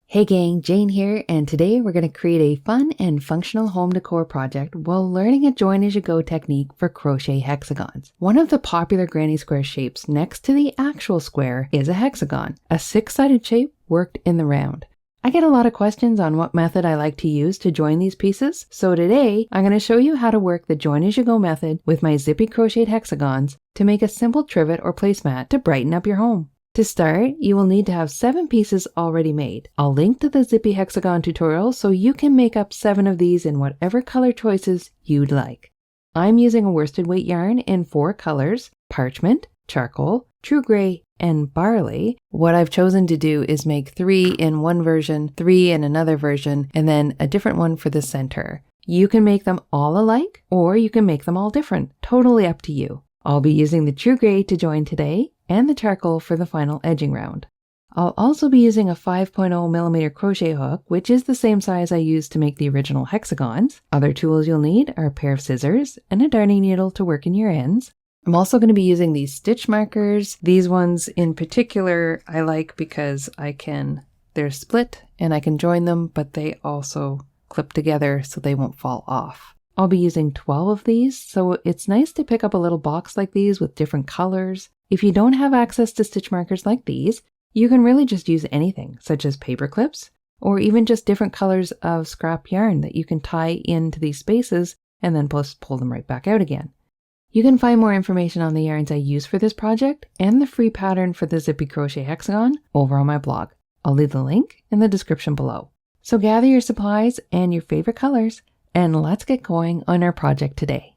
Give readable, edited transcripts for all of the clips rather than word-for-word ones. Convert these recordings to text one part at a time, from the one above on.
Hey gang, Jane here, and today we're going to create a fun and functional home decor project while learning a join-as-you-go technique for crochet hexagons. One of the popular granny square shapes next to the actual square is a hexagon, a six-sided shape worked in the round. I get a lot of questions on what method I like to use to join these pieces, so today I'm going to show you how to work the join-as-you-go method with my zippy crocheted hexagons to make a simple trivet or placemat to brighten up your home. To start, you will need to have 7 pieces already made. I'll link to the zippy hexagon tutorial so you can make up 7 of these in whatever color choices you'd like. I'm using a worsted weight yarn in 4 colors: parchment, charcoal, true gray, and barley. What I've chosen to do is make 3 in one version, 3 in another version, and then a different one for the center. You can make them all alike, or you can make them all different. Totally up to you. I'll be using the true gray to join today, and the charcoal for the final edging round. I'll also be using a 5.0mm crochet hook, which is the same size I used to make the original hexagons. Other tools you'll need are a pair of scissors and a darning needle to work in your ends. I'm also going to be using these stitch markers. These ones in particular I like because they're split and I can join them, but they also clip together so they won't fall off. I'll be using 12 of these, so it's nice to pick up a little box like these with different colors. If you don't have access to stitch markers like these, you can really just use anything, such as paper clips, or even just different colors of scrap yarn that you can tie into these spaces and then just pull them right back out again. You can find more information on the yarns I use for this project and the free pattern for the zippy crochet hexagon over on my blog. I'll leave the link in the description below. So gather your supplies and your favorite colors, and let's get going on our project today.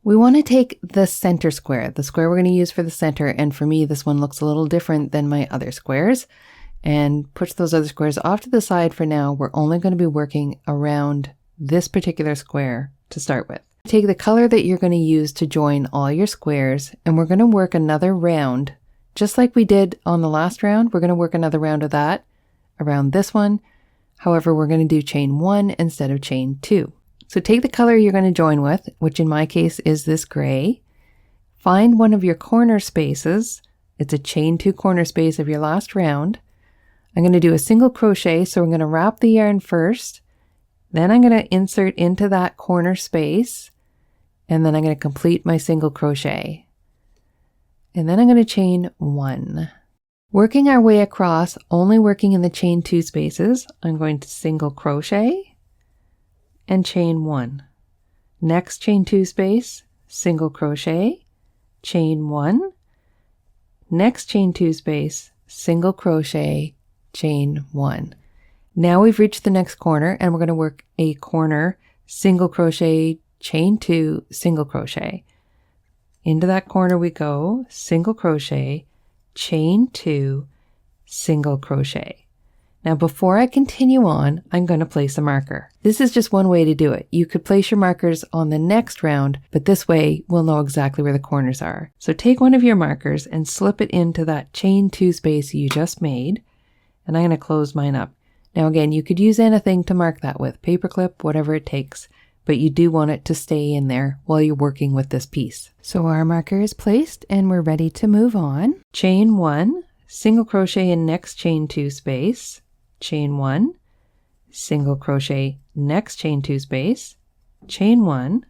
We want to take the center square, the square we're going to use for the center, and for me this one looks a little different than my other squares, and push those other squares off to the side for now. We're only going to be working around this particular square to start with. Take the color that you're going to use to join all your squares, and we're going to work another round, just like we did on the last round. We're going to work another round of that around this one. However, we're going to do chain 1 instead of chain 2. So take the color you're going to join with, which in my case is this gray. Find one of your corner spaces. It's a chain 2 corner space of your last round. I'm going to do a single crochet, so I'm going to wrap the yarn first. Then I'm going to insert into that corner space, and then I'm going to complete my single crochet. And then I'm going to chain 1. Working our way across, only working in the chain 2 spaces, I'm going to single crochet and chain 1. Next chain 2 space, single crochet, chain 1. Next chain 2 space, single crochet, chain 1. Now we've reached the next corner, and we're going to work a corner, single crochet, chain 2, single crochet. Into that corner we go, single crochet, chain 2, single crochet. Now before I continue on, I'm going to place a marker. This is just one way to do it. You could place your markers on the next round, but this way we'll know exactly where the corners are. So take one of your markers and slip it into that chain 2 space you just made, and I'm going to close mine up. Now again, you could use anything to mark that with, paperclip, whatever it takes, but you do want it to stay in there while you're working with this piece. So our marker is placed and we're ready to move on. Chain 1, single crochet in next chain 2 space, chain 1, single crochet next chain 2 space, chain 1,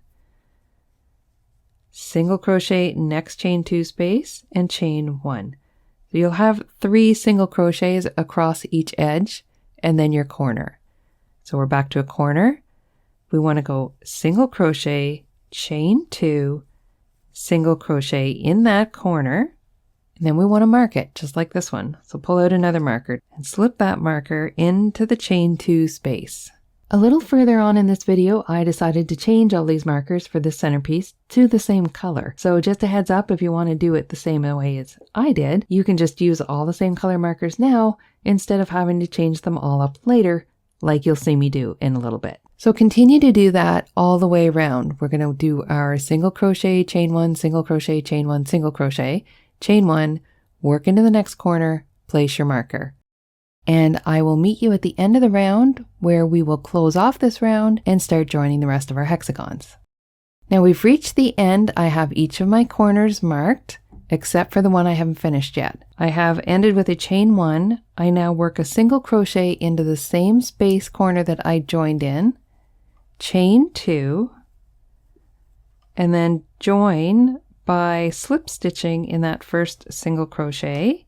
single crochet next chain 2 space, and chain 1. So you'll have 3 single crochets across each edge and then your corner. So we're back to a corner. We want to go single crochet, chain 2, single crochet in that corner, and then we want to mark it just like this one. So pull out another marker and slip that marker into the chain 2 space. A little further on in this video, I decided to change all these markers for this centerpiece to the same color. So just a heads up, if you want to do it the same way as I did, you can just use all the same color markers now instead of having to change them all up later, like you'll see me do in a little bit. So continue to do that all the way around. We're going to do our single crochet, chain 1, single crochet, chain 1, single crochet, chain 1, work into the next corner, place your marker. And I will meet you at the end of the round where we will close off this round and start joining the rest of our hexagons. Now we've reached the end. I have each of my corners marked, except for the one I haven't finished yet. I have ended with a chain 1. I now work a single crochet into the same space corner that I joined in, chain 2, and then join by slip stitching in that first single crochet.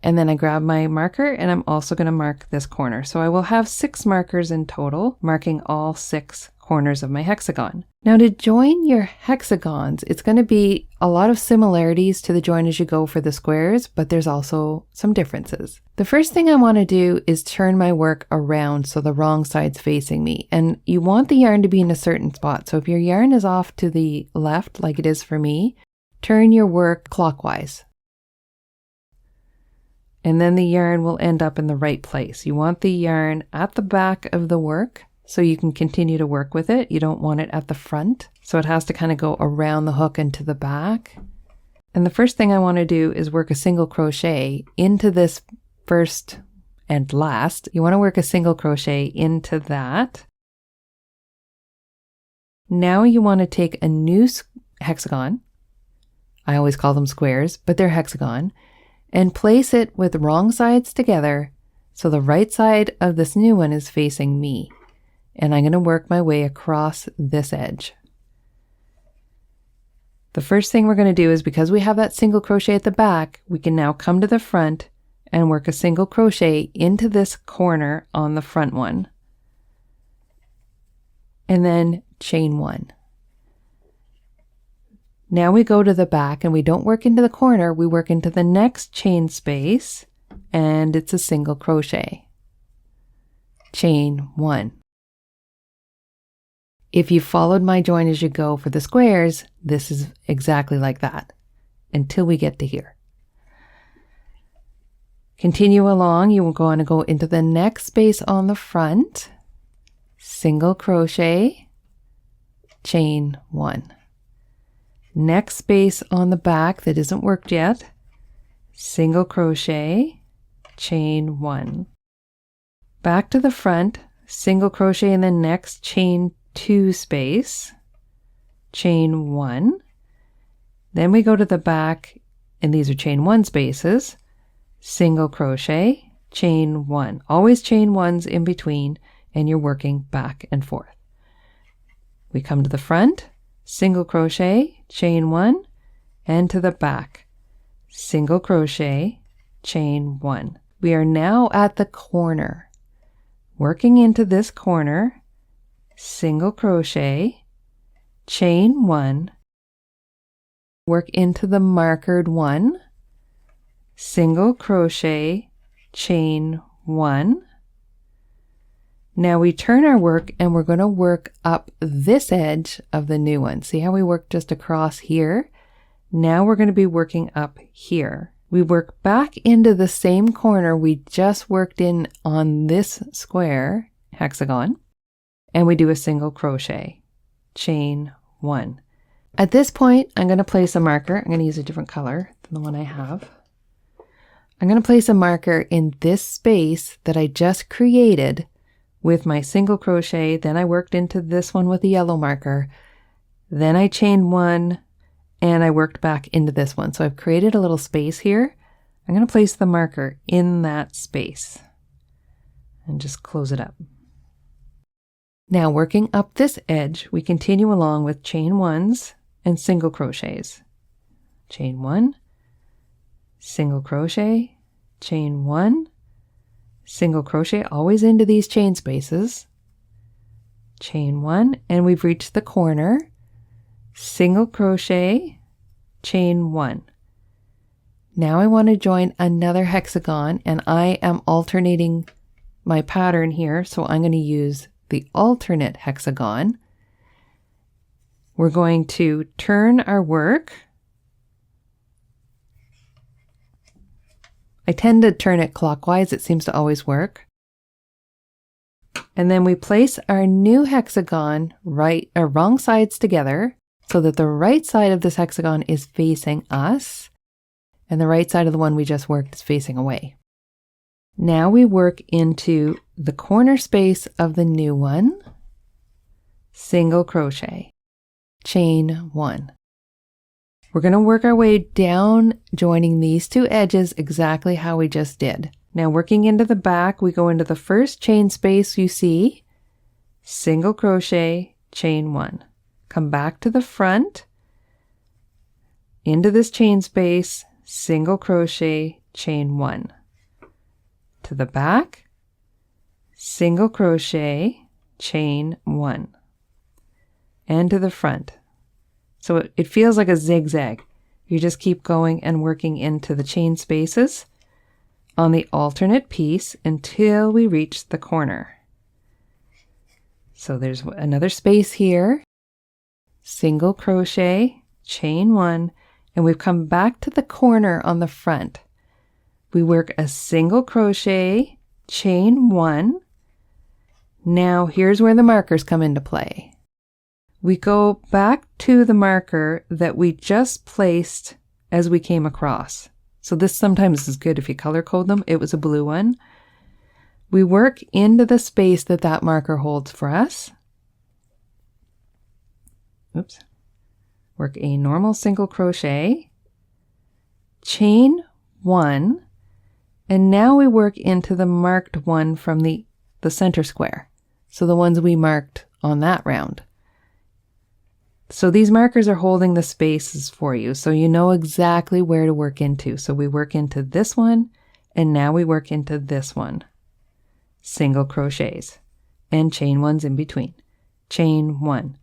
And then I grab my marker and I'm also going to mark this corner. So I will have 6 markers in total, marking all 6 corners of my hexagon. Now to join your hexagons, it's going to be a lot of similarities to the join as you go for the squares, but there's also some differences. The first thing I want to do is turn my work around so the wrong side's facing me. And you want the yarn to be in a certain spot. So if your yarn is off to the left, like it is for me, turn your work clockwise. And then the yarn will end up in the right place. You want the yarn at the back of the work so you can continue to work with it. You don't want it at the front. So it has to kind of go around the hook and to the back. And the first thing I want to do is work a single crochet into this first and last. You want to work a single crochet into that. Now you want to take a new hexagon. I always call them squares, but they're hexagon. And place it with wrong sides together so the right side of this new one is facing me. And I'm going to work my way across this edge. The first thing we're going to do is, because we have that single crochet at the back, we can now come to the front and work a single crochet into this corner on the front one. And then chain 1. Now we go to the back and we don't work into the corner, we work into the next chain space and it's a single crochet. Chain 1. If you followed my join as you go for the squares, this is exactly like that until we get to here. Continue along, you will want to go into the next space on the front, single crochet, chain 1. Next space on the back that isn't worked yet, single crochet, chain 1. Back to the front, single crochet in the next chain 2 space, chain 1. Then we go to the back, and these are chain 1 spaces, single crochet, chain 1. Always chain 1s in between, and you're working back and forth. We come to the front, single crochet, chain 1, and to the back, single crochet, chain 1. We are now at the corner. Working into this corner, single crochet, chain 1, work into the markered one, single crochet, chain 1. Now we turn our work and we're going to work up this edge of the new one. See how we worked just across here? Now we're going to be working up here. We work back into the same corner we just worked in on this square hexagon, and we do a single crochet, chain 1. At this point, I'm going to place a marker. I'm going to use a different color than the one I have. I'm going to place a marker in this space that I just created with my single crochet. Then I worked into this one with a yellow marker. Then I chained 1 and I worked back into this one. So I've created a little space here. I'm going to place the marker in that space and just close it up. Now working up this edge, we continue along with chain 1s and single crochets. Chain 1, single crochet, chain 1, single crochet, always into these chain spaces, chain 1, and we've reached the corner, single crochet, chain 1. Now I want to join another hexagon, and I am alternating my pattern here, so I'm going to use the alternate hexagon. We're going to turn our work. I tend to turn it clockwise, it seems to always work. And then we place our new hexagon wrong sides together so that the right side of this hexagon is facing us and the right side of the one we just worked is facing away. Now we work into the corner space of the new one, single crochet, chain 1. We're going to work our way down, joining these two edges exactly how we just did. Now working into the back, we go into the first chain space you see, single crochet, chain 1. Come back to the front, into this chain space, single crochet, chain 1. To the back, single crochet, chain 1. And to the front. So it feels like a zigzag. You just keep going and working into the chain spaces on the alternate piece until we reach the corner. So there's another space here, single crochet, chain 1, and we've come back to the corner on the front. We work a single crochet, chain 1. Now here's where the markers come into play. We go back to the marker that we just placed as we came across. So this sometimes is good if you color code them. It was a blue one. We work into the space that that marker holds for us. Oops. Work a normal single crochet, chain 1, and now we work into the marked one from the center square. So the ones we marked on that round. So these markers are holding the spaces for you, so you know exactly where to work into. So we work into this one, and now we work into this one. Single crochets, and chain 1s in between. Chain 1.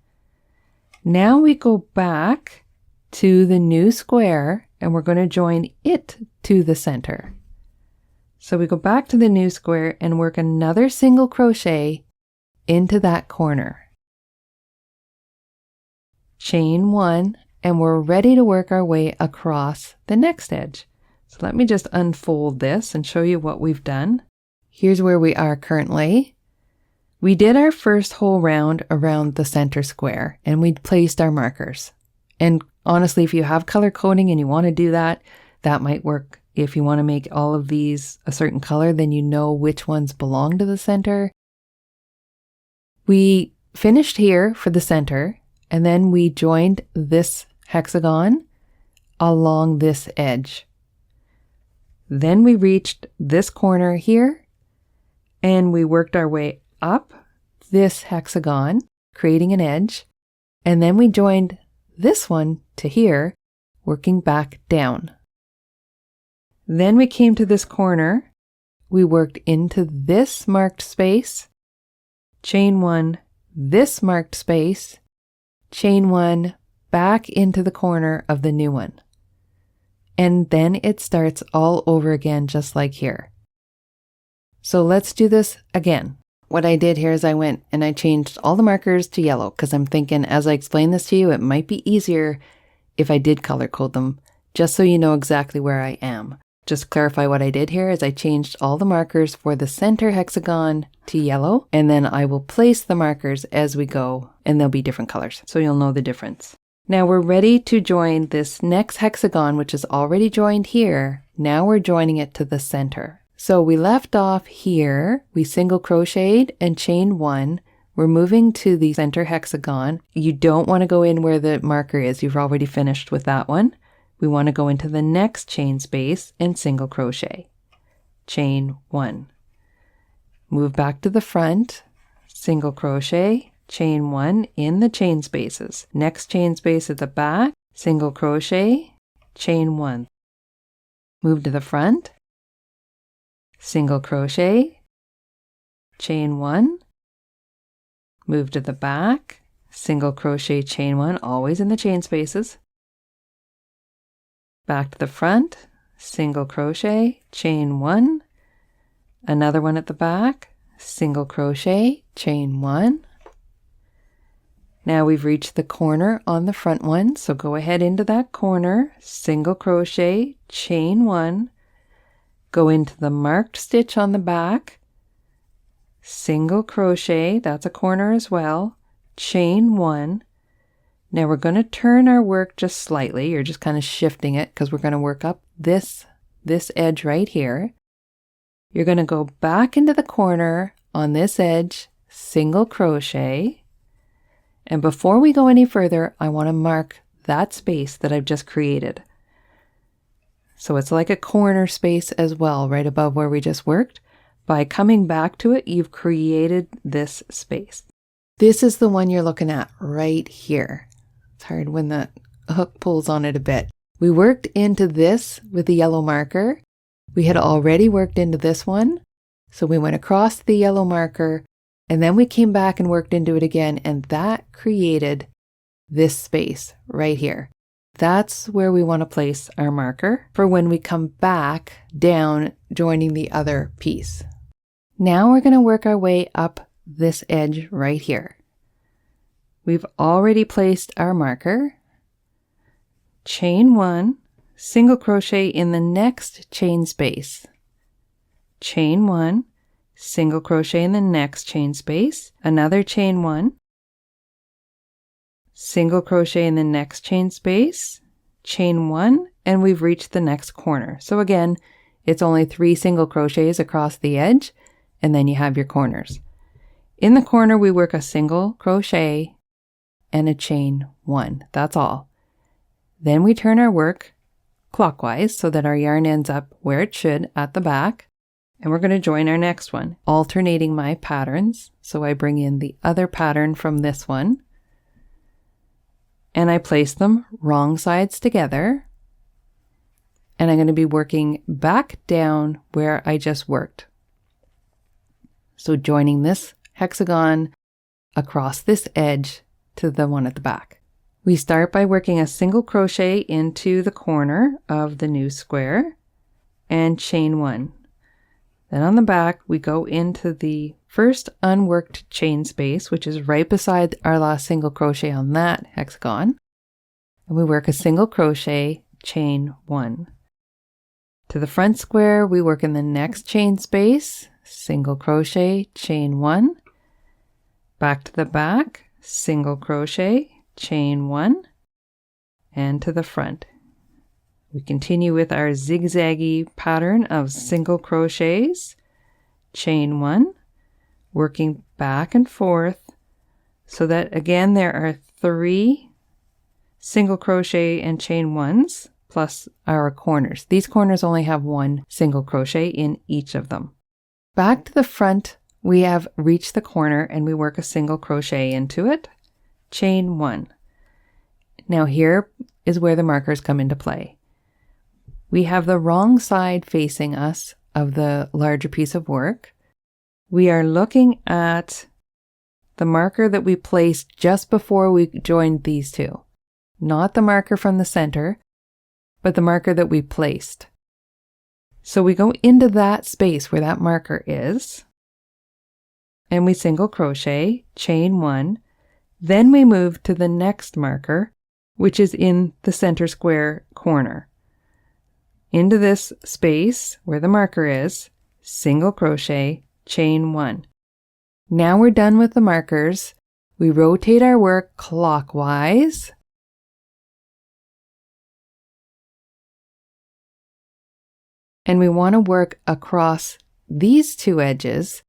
Now we go back to the new square, and we're going to join it to the center. So we go back to the new square and work another single crochet into that corner. Chain 1, and we're ready to work our way across the next edge. So let me just unfold this and show you what we've done. Here's where we are currently. We did our first whole round around the center square, and we placed our markers. And honestly, if you have color coding and you want to do that, that might work. If you want to make all of these a certain color, then you know which ones belong to the center. We finished here for the center, and then we joined this hexagon along this edge. Then we reached this corner here, and we worked our way up this hexagon, creating an edge, and then we joined this one to here, working back down. Then we came to this corner, we worked into this marked space, chain 1, this marked space, chain 1, back into the corner of the new one. And then it starts all over again, just like here. So let's do this again. What I did here is I went and I changed all the markers to yellow because I'm thinking as I explain this to you, it might be easier if I did color code them, just so you know exactly where I am. Just to clarify what I did here is I changed all the markers for the center hexagon to yellow, and then I will place the markers as we go, and they'll be different colors, so you'll know the difference. Now we're ready to join this next hexagon, which is already joined here. Now we're joining it to the center. So we left off here, we single crocheted and chain 1. We're moving to the center hexagon. You don't want to go in where the marker is. You've already finished with that one. We want to go into the next chain space and single crochet. Chain 1. Move back to the front, single crochet, chain 1 in the chain spaces. Next chain space at the back, single crochet, chain 1. Move to the front, single crochet, chain 1. Move to the back, single crochet, chain 1, always in the chain spaces. Back to the front, single crochet, chain 1, another one at the back, single crochet, chain 1. Now we've reached the corner on the front one, so go ahead into that corner, single crochet, chain 1, go into the marked stitch on the back, single crochet, that's a corner as well, chain 1. Now we're going to turn our work just slightly. You're just kind of shifting it because we're going to work up this edge right here. You're going to go back into the corner on this edge, single crochet. And before we go any further, I want to mark that space that I've just created. So it's like a corner space as well, right above where we just worked. By coming back to it, you've created this space. This is the one you're looking at right here. It's hard when the hook pulls on it a bit. We worked into this with the yellow marker. We had already worked into this one. So we went across the yellow marker and then we came back and worked into it again, and that created this space right here. That's where we want to place our marker for when we come back down, joining the other piece. Now we're going to work our way up this edge right here. We've already placed our marker. Chain 1, single crochet in the next chain space. Chain 1, single crochet in the next chain space, another chain 1, single crochet in the next chain space, chain 1, and we've reached the next corner. So again, it's only 3 single crochets across the edge, and then you have your corners. In the corner, we work a single crochet and a chain 1. That's all. Then we turn our work clockwise so that our yarn ends up where it should at the back. And we're going to join our next one, alternating my patterns. So I bring in the other pattern from this one, and I place them wrong sides together. And I'm going to be working back down where I just worked. So joining this hexagon across this edge to the one at the back. We start by working a single crochet into the corner of the new square and chain 1. Then on the back, we go into the first unworked chain space, which is right beside our last single crochet on that hexagon. And we work a single crochet, chain 1. To the front square, we work in the next chain space, single crochet, chain 1. Back to the back, single crochet, chain 1. And to the front. We continue with our zigzaggy pattern of single crochets, chain 1, working back and forth so that again there are 3 single crochet and chain 1s plus our corners. These corners only have 1 single crochet in each of them. Back to the front, we have reached the corner and we work a single crochet into it, chain 1. Now here is where the markers come into play. We have the wrong side facing us of the larger piece of work. We are looking at the marker that we placed just before we joined these two. Not the marker from the center, but the marker that we placed. So we go into that space where that marker is, and we single crochet, chain 1. Then we move to the next marker, which is in the center square corner. Into this space where the marker is, single crochet, chain 1. Now we're done with the markers. We rotate our work clockwise. And we want to work across these 2 edges.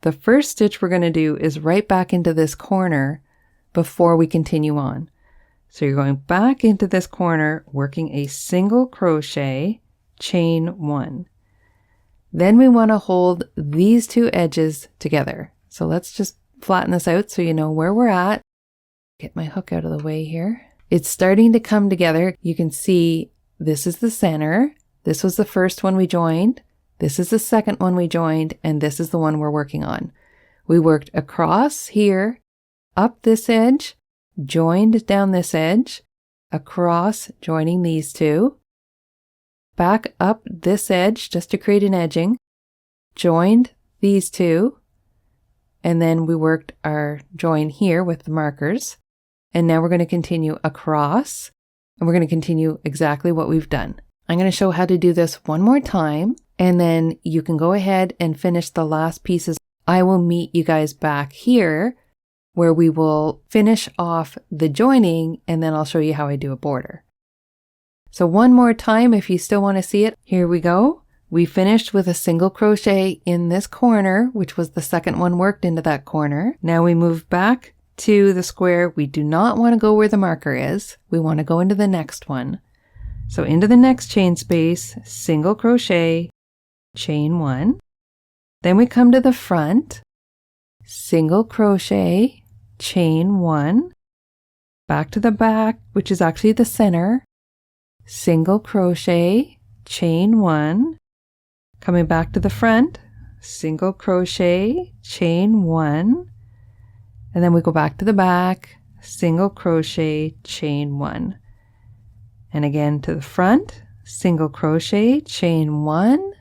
The first stitch we're going to do is right back into this corner before we continue on. So you're going back into this corner, working a single crochet, chain 1. Then we want to hold these 2 edges together. So let's just flatten this out so you know where we're at. Get my hook out of the way here. It's starting to come together. You can see this is the center. This was the first one we joined. This is the second one we joined, and this is the one we're working on. We worked across here, up this edge, joined down this edge, across, joining these 2, back up this edge just to create an edging, joined these 2, and then we worked our join here with the markers. And now we're going to continue across, and we're going to continue exactly what we've done. I'm going to show how to do this one more time, and then you can go ahead and finish the last pieces. I will meet you guys back here where we will finish off the joining, and then I'll show you how I do a border. So one more time, if you still want to see it, here we go. We finished with a single crochet in this corner, which was the second one worked into that corner. Now we move back to the square. We do not want to go where the marker is. We want to go into the next one. So into the next chain space, single crochet, chain 1. Then we come to the front, single crochet, chain 1. Back to the back, which is actually the center, single crochet, chain 1. Coming back to the front, single crochet, chain 1. And then we go back to the back, single crochet, chain 1. And again to the front, single crochet, chain 1.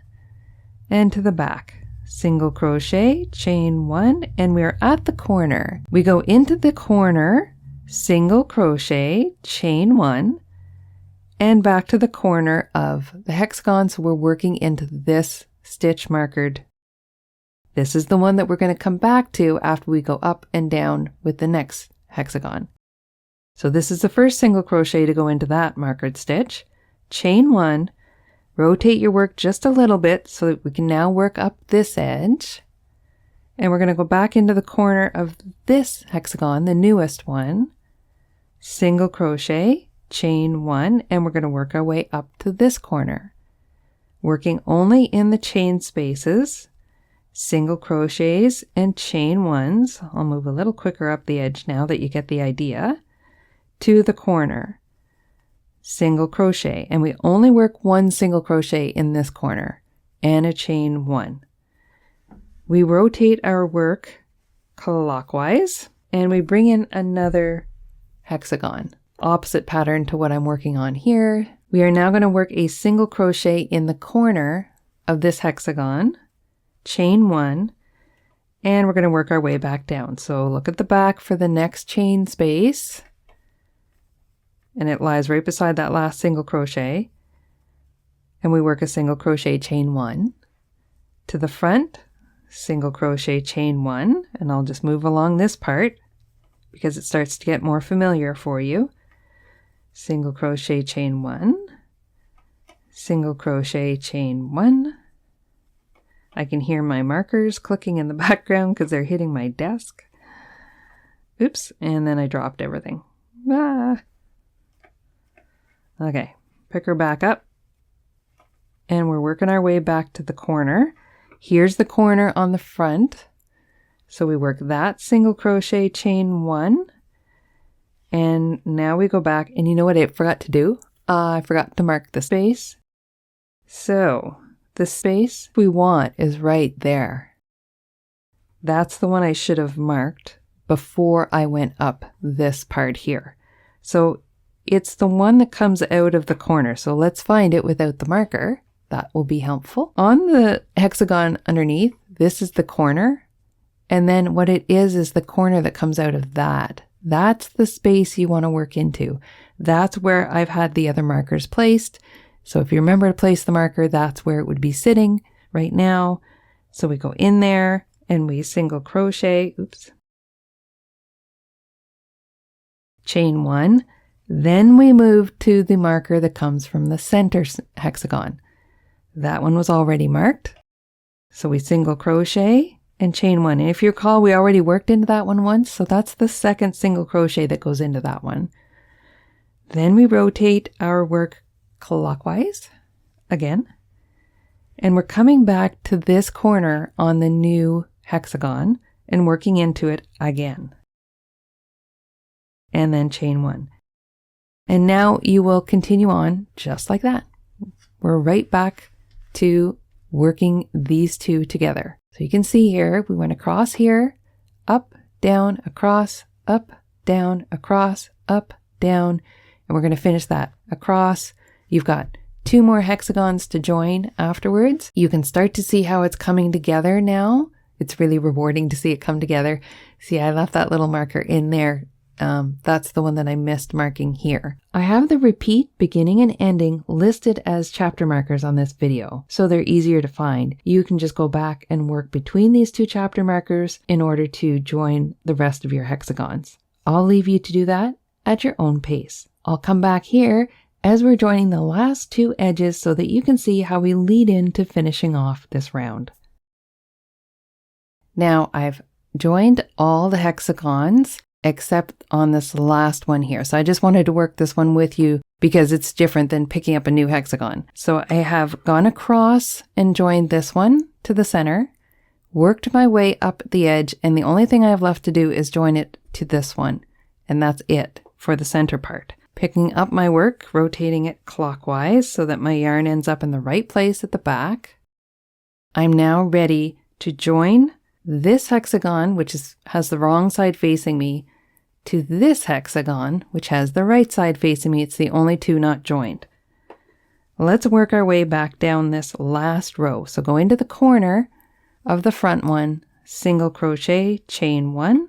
And to the back, single crochet, chain 1. And we are at the corner. We go into the corner, single crochet, chain 1. And back to the corner of the hexagon. So we're working into this stitch markered. This is the one that we're going to come back to after we go up and down with the next hexagon. So this is the first single crochet to go into that markered stitch. Chain 1, rotate your work just a little bit so that we can now work up this edge. And we're going to go back into the corner of this hexagon, the newest one. Single crochet, chain 1, and we're going to work our way up to this corner. Working only in the chain spaces, single crochets and chain 1s. I'll move a little quicker up the edge now that you get the idea. To the corner, single crochet, and we only work one single crochet in this corner and a chain 1. We rotate our work clockwise and we bring in another hexagon, opposite pattern to what I'm working on here. We are now going to work a single crochet in the corner of this hexagon, chain 1, and we're going to work our way back down. So look at the back for the next chain space, and it lies right beside that last single crochet, and we work a single crochet, chain 1. To the front, single crochet, chain 1, and I'll just move along this part because it starts to get more familiar for you. Single crochet, chain 1, single crochet, chain 1. I can hear my markers clicking in the background because they're hitting my desk. Oops, and then I dropped everything. Ah. Okay, pick her back up. And we're working our way back to the corner. Here's the corner on the front. So we work that single crochet, chain 1. And now we go back, and you know what I forgot to do? I forgot to mark the space. So the space we want is right there. That's the one I should have marked before I went up this part here. So it's the one that comes out of the corner. So let's find it without the marker. That will be helpful. On the hexagon underneath, this is the corner. And then what it is the corner that comes out of that. That's the space you want to work into. That's where I've had the other markers placed. So if you remember to place the marker, that's where it would be sitting right now. So we go in there and we single crochet, chain 1. Then we move to the marker that comes from the center hexagon. That one was already marked. So we single crochet and chain 1. And if you recall, we already worked into that one once. So that's the second single crochet that goes into that one. Then we rotate our work clockwise again. And we're coming back to this corner on the new hexagon and working into it again. And then chain 1. And now you will continue on just like that. We're right back to working these two together. So you can see here, we went across here, up, down, across, up, down, across, up, down, and we're going to finish that across. You've got 2 more hexagons to join afterwards. You can start to see how it's coming together now. It's really rewarding to see it come together. See, I left that little marker in there. That's the one that I missed marking here. I have the repeat, beginning, and ending listed as chapter markers on this video, so they're easier to find. You can just go back and work between these 2 chapter markers in order to join the rest of your hexagons. I'll leave you to do that at your own pace. I'll come back here as we're joining the last 2 edges so that you can see how we lead into finishing off this round. Now I've joined all the hexagons. except on this last one here. So I just wanted to work this one with you because it's different than picking up a new hexagon. So I have gone across and joined this one to the center, worked my way up the edge, and the only thing I have left to do is join it to this one. And that's it for the center part. Picking up my work, rotating it clockwise so that my yarn ends up in the right place at the back. I'm now ready to join this hexagon, which has the wrong side facing me, to this hexagon, which has the right side facing me. It's the only two not joined. Let's work our way back down this last row. So go into the corner of the front one, single crochet, chain 1,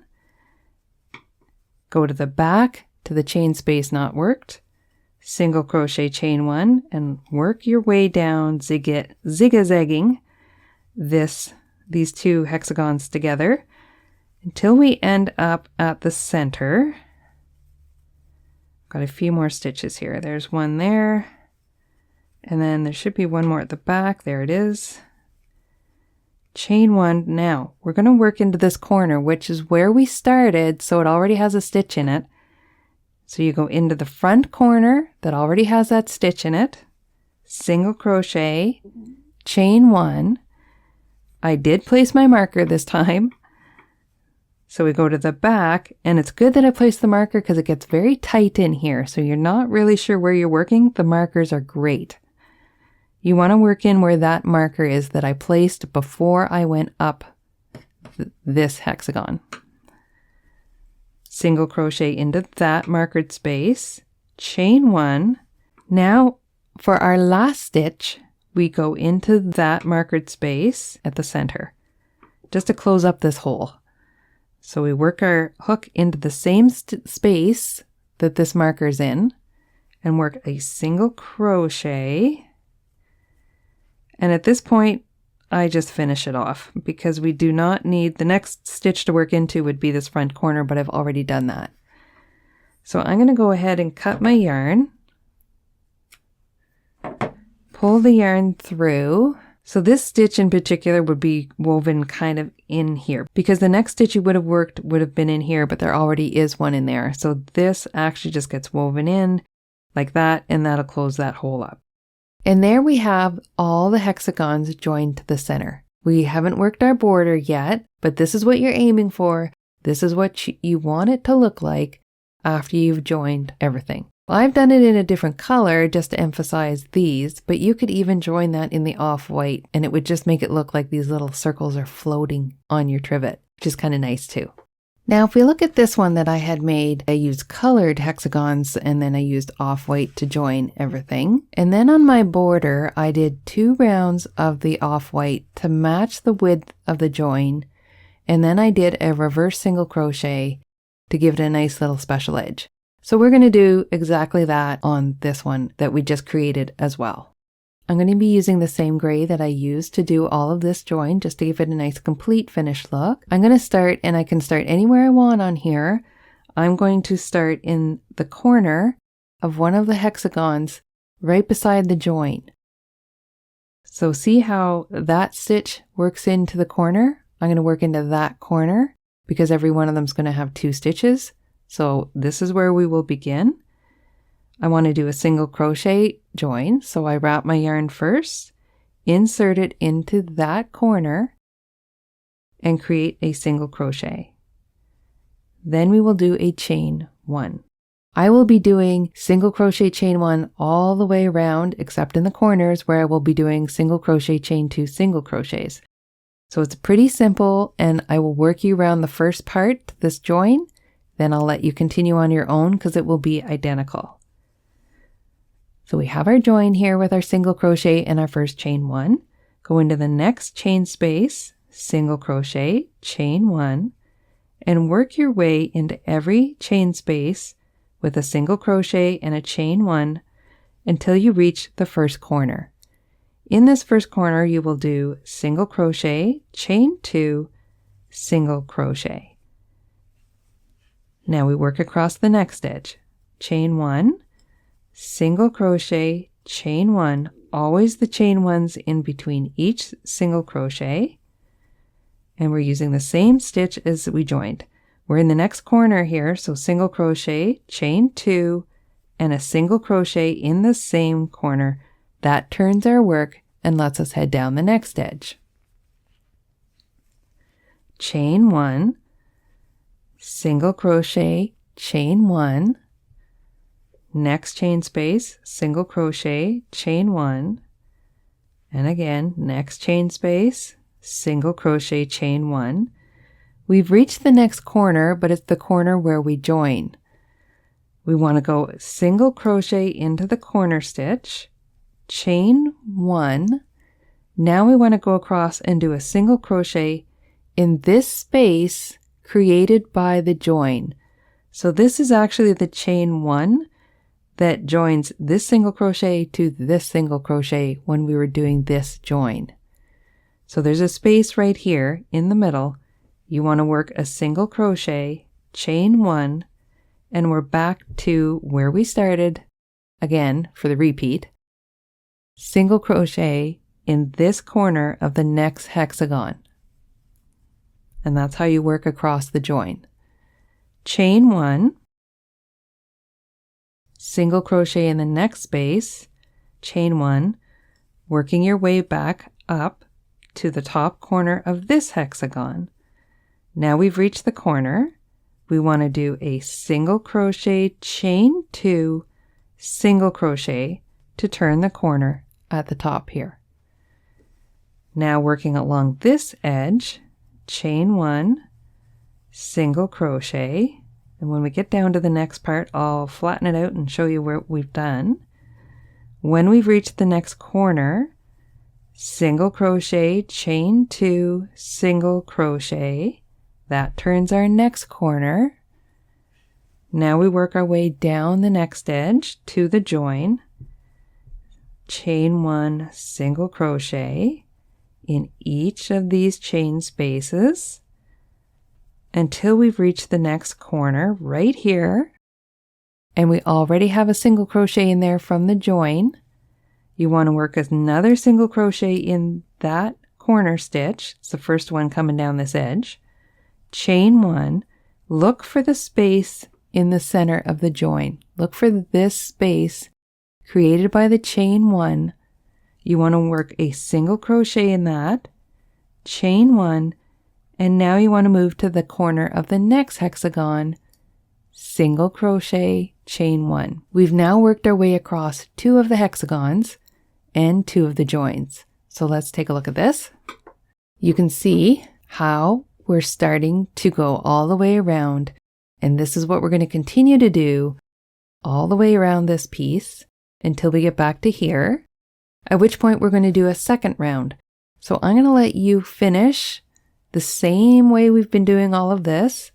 go to the back to the chain space not worked, single crochet, chain 1, and work your way down, zigzagging these two hexagons together until we end up at the center. Got a few more stitches here. There's one there, and then there should be one more at the back. There it is. Chain 1. Now we're going to work into this corner, which is where we started, so it already has a stitch in it. So you go into the front corner that already has that stitch in it, single crochet, chain 1. I did place my marker this time. So we go to the back, and it's good that I placed the marker because it gets very tight in here. So you're not really sure where you're working. The markers are great. You want to work in where that marker is that I placed before I went up this hexagon. Single crochet into that markered space, chain 1. Now for our last stitch, we go into that markered space at the center, just to close up this hole. So we work our hook into the same space that this marker's in and work a single crochet. And at this point, I just finish it off because we do not need the next stitch to work into would be this front corner, but I've already done that. So I'm going to go ahead and cut my yarn, pull the yarn through. So this stitch in particular would be woven kind of in here because the next stitch you would have worked would have been in here, but there already is one in there. So this actually just gets woven in like that, and that'll close that hole up. And there we have all the hexagons joined to the center. We haven't worked our border yet, but this is what you're aiming for. This is what you want it to look like after you've joined everything. Well, I've done it in a different color just to emphasize these, but you could even join that in the off-white and it would just make it look like these little circles are floating on your trivet, which is kind of nice too. Now, if we look at this one that I had made, I used colored hexagons and then I used off-white to join everything. And then on my border, I did 2 rounds of the off-white to match the width of the join. And then I did a reverse single crochet to give it a nice little special edge. So we're going to do exactly that on this one that we just created as well. I'm going to be using the same gray that I used to do all of this join just to give it a nice complete finished look. I'm going to start, and I can start anywhere I want on here. I'm going to start in the corner of one of the hexagons right beside the join. So see how that stitch works into the corner? I'm going to work into that corner because every one of them is going to have 2 stitches. So this is where we will begin. I want to do a single crochet join, so I wrap my yarn first, insert it into that corner, and create a single crochet. Then we will do a chain 1. I will be doing single crochet chain 1 all the way around except in the corners where I will be doing single crochet chain 2 single crochets. So it's pretty simple, and I will work you around the first part, this join, then I'll let you continue on your own because it will be identical. So we have our join here with our single crochet in our first chain 1. Go into the next chain space, single crochet, chain 1, and work your way into every chain space with a single crochet and a chain 1 until you reach the first corner. In this first corner, you will do single crochet, chain 2, single crochet. Now we work across the next edge, chain 1, single crochet, chain 1, always the chain 1s in between each single crochet, and we're using the same stitch as we joined. We're in the next corner here, so single crochet, chain 2, and a single crochet in the same corner. That turns our work and lets us head down the next edge. Chain 1, single crochet, chain 1, next chain space, single crochet, chain 1, and again, next chain space, single crochet, chain 1. We've reached the next corner, but it's the corner where we join. We want to go single crochet into the corner stitch, chain 1. Now we want to go across and do a single crochet in this space created by the join. So this is actually the chain 1 that joins this single crochet to this single crochet when we were doing this join. So there's a space right here in the middle. You want to work a single crochet, chain 1, and we're back to where we started, again for the repeat. Single crochet in this corner of the next hexagon. And that's how you work across the join. Chain 1, single crochet in the next space, chain 1, working your way back up to the top corner of this hexagon. Now we've reached the corner. We want to do a single crochet, chain 2, single crochet to turn the corner at the top here. Now working along this edge, chain 1, single crochet, and when we get down to the next part, I'll flatten it out and show you what we've done. When we've reached the next corner, single crochet, chain 2, single crochet. That turns our next corner. Now we work our way down the next edge to the join. Chain 1, single crochet in each of these chain spaces until we've reached the next corner right here. And we already have a single crochet in there from the join. You want to work another single crochet in that corner stitch. It's the first one coming down this edge. Chain 1, look for the space in the center of the join. Look for this space created by the chain 1. You want to work a single crochet in that, chain 1, and now you want to move to the corner of the next hexagon, single crochet, chain 1. We've now worked our way across 2 of the hexagons and 2 of the joins. So let's take a look at this. You can see how we're starting to go all the way around, and this is what we're going to continue to do all the way around this piece until we get back to here, at which point we're going to do a second round. So I'm going to let you finish the same way we've been doing all of this,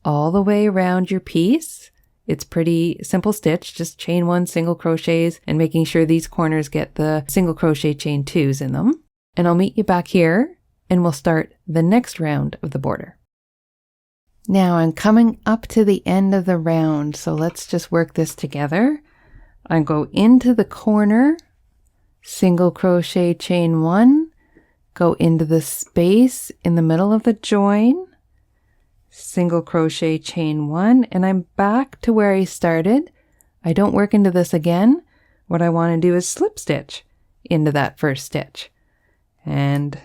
all the way around your piece. It's pretty simple stitch, just chain 1, single crochets, and making sure these corners get the single crochet chain 2s in them. And I'll meet you back here and we'll start the next round of the border. Now I'm coming up to the end of the round, so let's just work this together. I go into the corner, single crochet, chain 1, go into the space in the middle of the join, single crochet, chain 1, and I'm back to where I started. I don't work into this again. What I want to do is slip stitch into that first stitch, and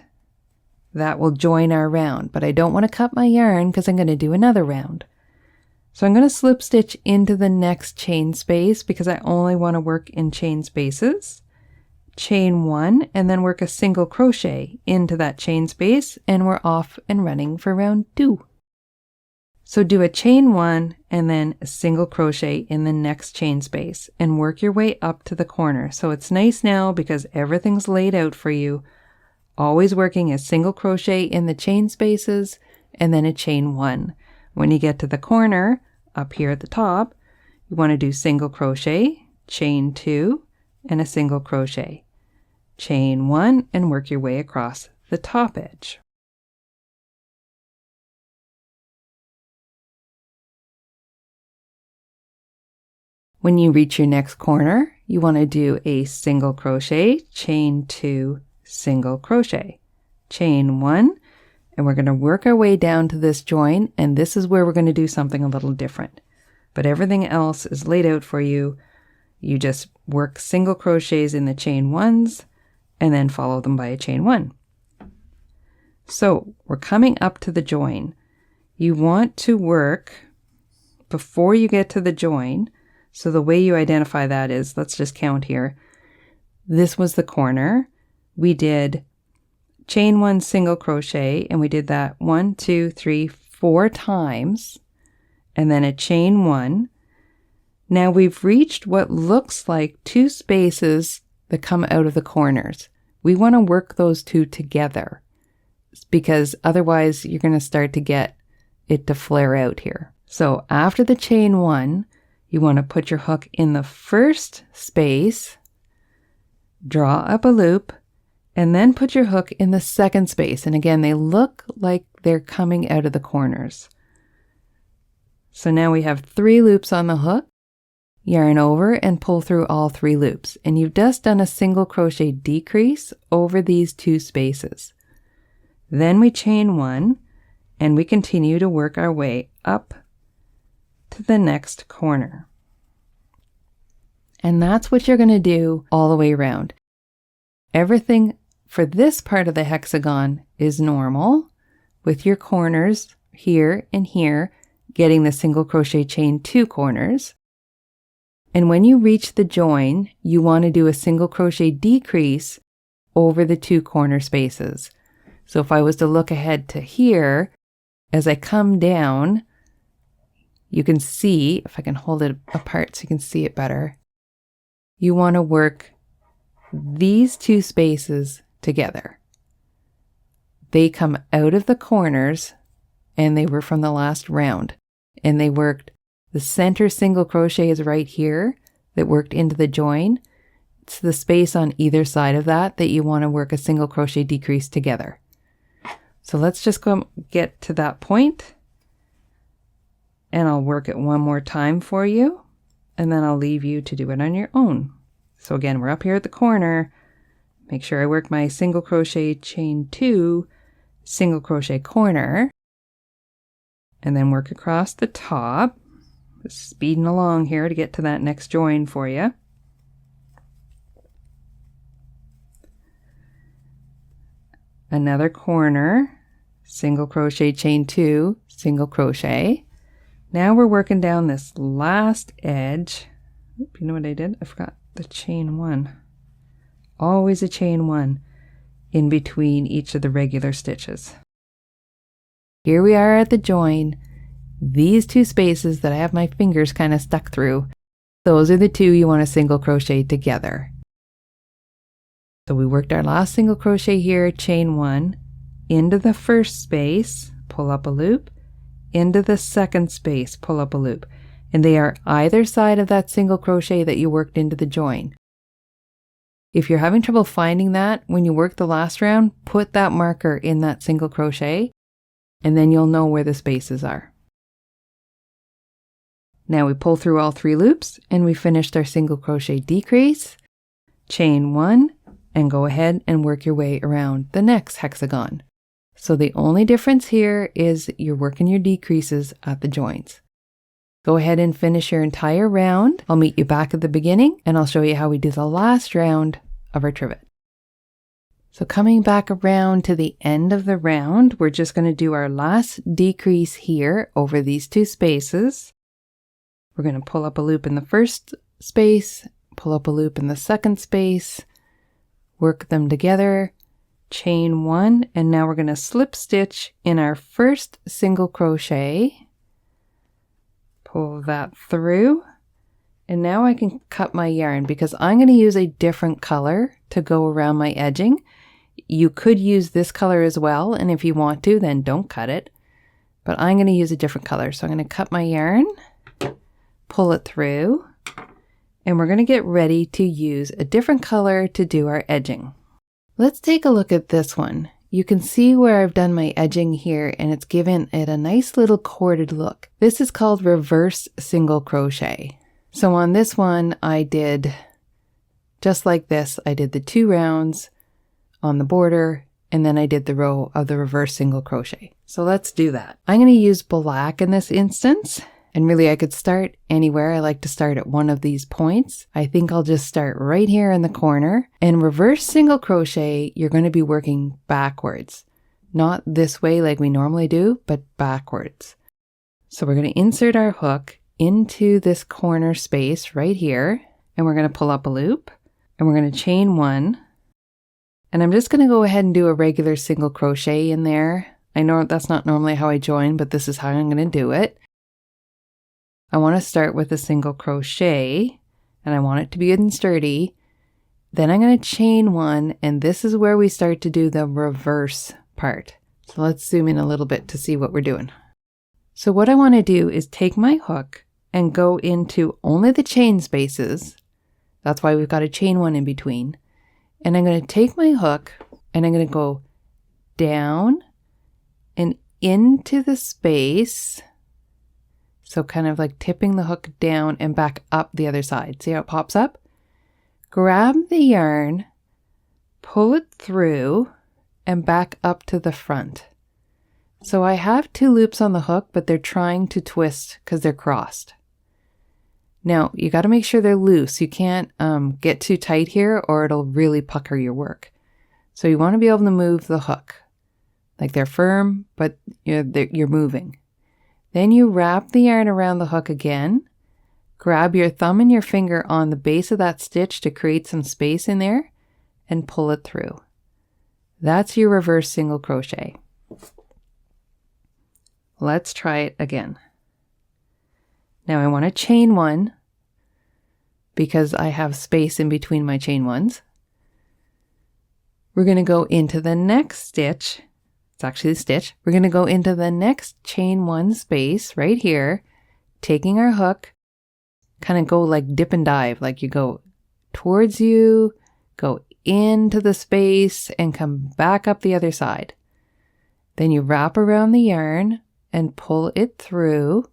that will join our round, but I don't want to cut my yarn because I'm going to do another round. So I'm going to slip stitch into the next chain space because I only want to work in chain spaces. Chain 1 and then work a single crochet into that chain space, and we're off and running for round 2. So do a chain 1 and then a single crochet in the next chain space and work your way up to the corner. So it's nice now because everything's laid out for you. Always working a single crochet in the chain spaces and then a chain 1. When you get to the corner up here at the top, you want to do single crochet, chain 2, and a single crochet, chain 1, and work your way across the top edge. When you reach your next corner, you want to do a single crochet, chain 2, single crochet, chain 1, And we're going to work our way down to this join, and this is where we're going to do something a little different. But everything else is laid out for you. You just work single crochets in the chain ones and then follow them by a chain one. So we're coming up to the join. You want to work before you get to the join. So the way you identify that is, let's just count here. This was the corner. We did chain one single crochet, and we did that 1, 2, 3, 4 times, and then a chain one. Now we've reached what looks like 2 spaces that come out of the corners. We want to work those 2 together because otherwise you're going to start to get it to flare out here. So after the chain one, you want to put your hook in the first space, draw up a loop, and then put your hook in the second space. And again, they look like they're coming out of the corners. So now we have 3 loops on the hook. Yarn over and pull through all 3 loops. And you've just done a single crochet decrease over these 2 spaces. Then we chain one, and we continue to work our way up to the next corner. And that's what you're going to do all the way around. Everything for this part of the hexagon is normal, with your corners here and here getting the single crochet chain 2 corners. And when you reach the join, you want to do a single crochet decrease over the 2 corner spaces. So if I was to look ahead to here, as I come down, you can see, if I can hold it apart so you can see it better, you want to work these 2 spaces together. They come out of the corners, and they were from the last round, and they worked. The center single crochet is right here that worked into the join. It's the space on either side of that you want to work a single crochet decrease together. So let's just go get to that point, and I'll work it one more time for you, and then I'll leave you to do it on your own. So again, we're up here at the corner. Make sure I work my single crochet chain 2, single crochet corner, and then work across the top. Just speeding along here to get to that next join for you. Another corner, single crochet chain 2, single crochet. Now we're working down this last edge. Oop, you know what I did? I forgot the chain 1. Always a chain 1 in between each of the regular stitches. Here we are at the join. These 2 spaces that I have my fingers kind of stuck through, those are the 2 you want to single crochet together. So we worked our last single crochet here, chain 1, into the first space, pull up a loop, into the second space, pull up a loop, and they are either side of that single crochet that you worked into the join. If you're having trouble finding that when you work the last round, put that marker in that single crochet, and then you'll know where the spaces are. Now we pull through all 3 loops, and we finished our single crochet decrease, chain 1, and go ahead and work your way around the next hexagon. So the only difference here is you're working your decreases at the joins. Go ahead and finish your entire round. I'll meet you back at the beginning, and I'll show you how we do the last round of our trivet. So coming back around to the end of the round, we're just going to do our last decrease here over these 2 spaces. We're going to pull up a loop in the first space, pull up a loop in the second space, work them together, chain 1, and now we're going to slip stitch in our first single crochet. Pull that through, and now I can cut my yarn because I'm going to use a different color to go around my edging. You could use this color as well, and if you want to, then don't cut it. But I'm going to use a different color. So I'm going to cut my yarn, pull it through, and we're going to get ready to use a different color to do our edging. Let's take a look at this one. You can see where I've done my edging here, and it's given it a nice little corded look. This is called reverse single crochet. So on this one, I did just like this. I did the 2 rounds on the border, and then I did the row of the reverse single crochet. So let's do that. I'm going to use black in this instance, and really I could start anywhere. I like to start at one of these points. I think I'll just start right here in the corner, and reverse single crochet, you're going to be working backwards. Not this way like we normally do, but backwards. So we're going to insert our hook into this corner space right here, and we're going to pull up a loop, and we're going to chain one. And I'm just going to go ahead and do a regular single crochet in there. I know that's not normally how I join, but this is how I'm going to do it. I want to start with a single crochet, and I want it to be good and sturdy. Then I'm going to chain one, and this is where we start to do the reverse part. So let's zoom in a little bit to see what we're doing. So what I want to do is take my hook and go into only the chain spaces. That's why we've got a chain one in between. And I'm going to take my hook and I'm going to go down and into the space. So kind of like tipping the hook down and back up the other side. See how it pops up? Grab the yarn, pull it through, and back up to the front. So I have 2 loops on the hook, but they're trying to twist because they're crossed. Now, you got to make sure they're loose. You can't get too tight here or it'll really pucker your work. So you want to be able to move the hook. Like they're firm, but you're moving. Then you wrap the yarn around the hook again. Grab your thumb and your finger on the base of that stitch to create some space in there and pull it through. That's your reverse single crochet. Let's try it again. Now I want to chain one because I have space in between my chain ones. We're going to go into the next stitch. It's actually the stitch. We're going to go into the next chain one space right here, taking our hook, kind of go like dip and dive, like you go towards you, go into the space and come back up the other side. Then you wrap around the yarn and pull it through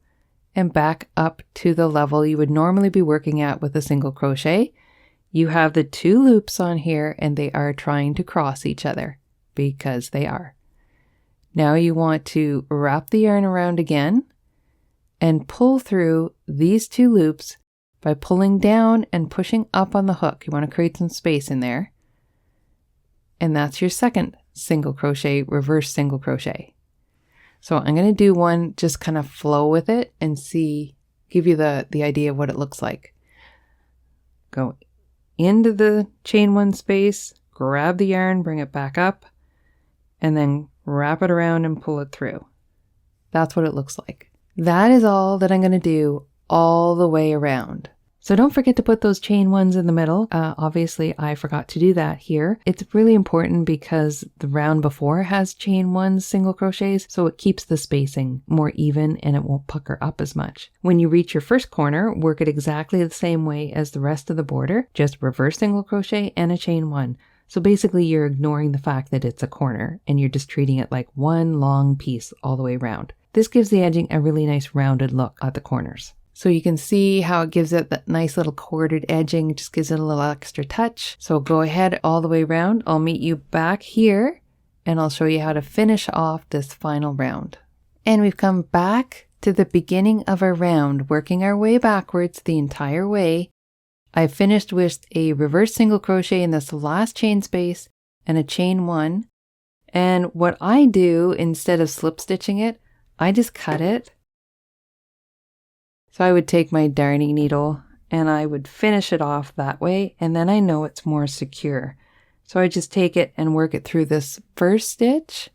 and back up to the level you would normally be working at with a single crochet. You have the 2 loops on here and they are trying to cross each other because they are. Now you want to wrap the yarn around again and pull through these 2 loops by pulling down and pushing up on the hook. You want to create some space in there. And that's your second single crochet, reverse single crochet. So I'm going to do one, just kind of flow with it and give you the idea of what it looks like. Go into the chain one space, grab the yarn, bring it back up, and then wrap it around and pull it through. That's what it looks like. That is all that I'm going to do all the way around. So don't forget to put those chain ones in the middle. Obviously, I forgot to do that here. It's really important because the round before has chain one single crochets, so it keeps the spacing more even and it won't pucker up as much. When you reach your first corner, work it exactly the same way as the rest of the border, just reverse single crochet and a chain one. So basically you're ignoring the fact that it's a corner and you're just treating it like one long piece all the way around. This gives the edging a really nice rounded look at the corners. So you can see how it gives it that nice little corded edging, just gives it a little extra touch. So go ahead all the way around. I'll meet you back here and I'll show you how to finish off this final round. And we've come back to the beginning of our round, working our way backwards the entire way. I finished with a reverse single crochet in this last chain space and a chain one. And what I do, instead of slip stitching it, I just cut it. So I would take my darning needle and I would finish it off that way, and then I know it's more secure. So I just take it and work it through this first stitch.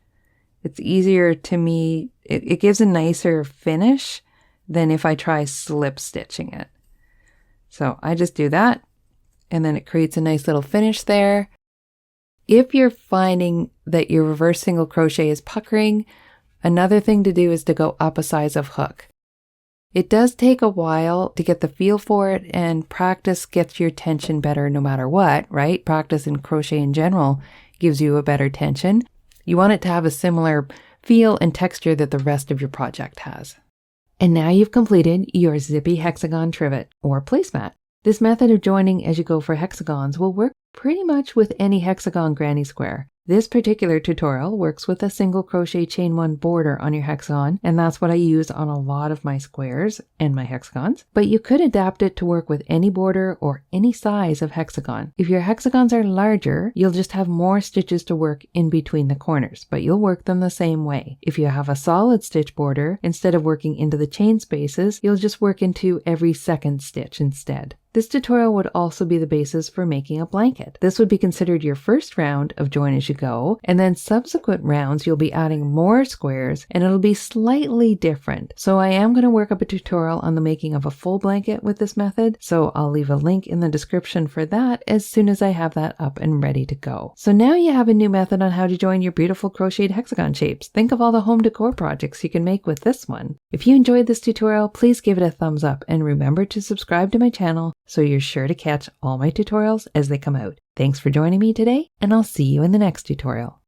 It's easier to me, it gives a nicer finish than if I try slip stitching it. So I just do that, and then it creates a nice little finish there. If you're finding that your reverse single crochet is puckering, another thing to do is to go up a size of hook. It does take a while to get the feel for it, and practice gets your tension better no matter what, right? Practice in crochet in general gives you a better tension. You want it to have a similar feel and texture that the rest of your project has. And now you've completed your zippy hexagon trivet or placemat. This method of joining as you go for hexagons will work pretty much with any hexagon granny square. This particular tutorial works with a single crochet chain 1 border on your hexagon, and that's what I use on a lot of my squares and my hexagons, but you could adapt it to work with any border or any size of hexagon. If your hexagons are larger, you'll just have more stitches to work in between the corners, but you'll work them the same way. If you have a solid stitch border, instead of working into the chain spaces, you'll just work into every second stitch instead. This tutorial would also be the basis for making a blanket. This would be considered your first round of join as you go, and then subsequent rounds you'll be adding more squares and it'll be slightly different. So I am going to work up a tutorial on the making of a full blanket with this method, so I'll leave a link in the description for that as soon as I have that up and ready to go. So now you have a new method on how to join your beautiful crocheted hexagon shapes. Think of all the home decor projects you can make with this one. If you enjoyed this tutorial, please give it a thumbs up and remember to subscribe to my channel so you're sure to catch all my tutorials as they come out. Thanks for joining me today, and I'll see you in the next tutorial.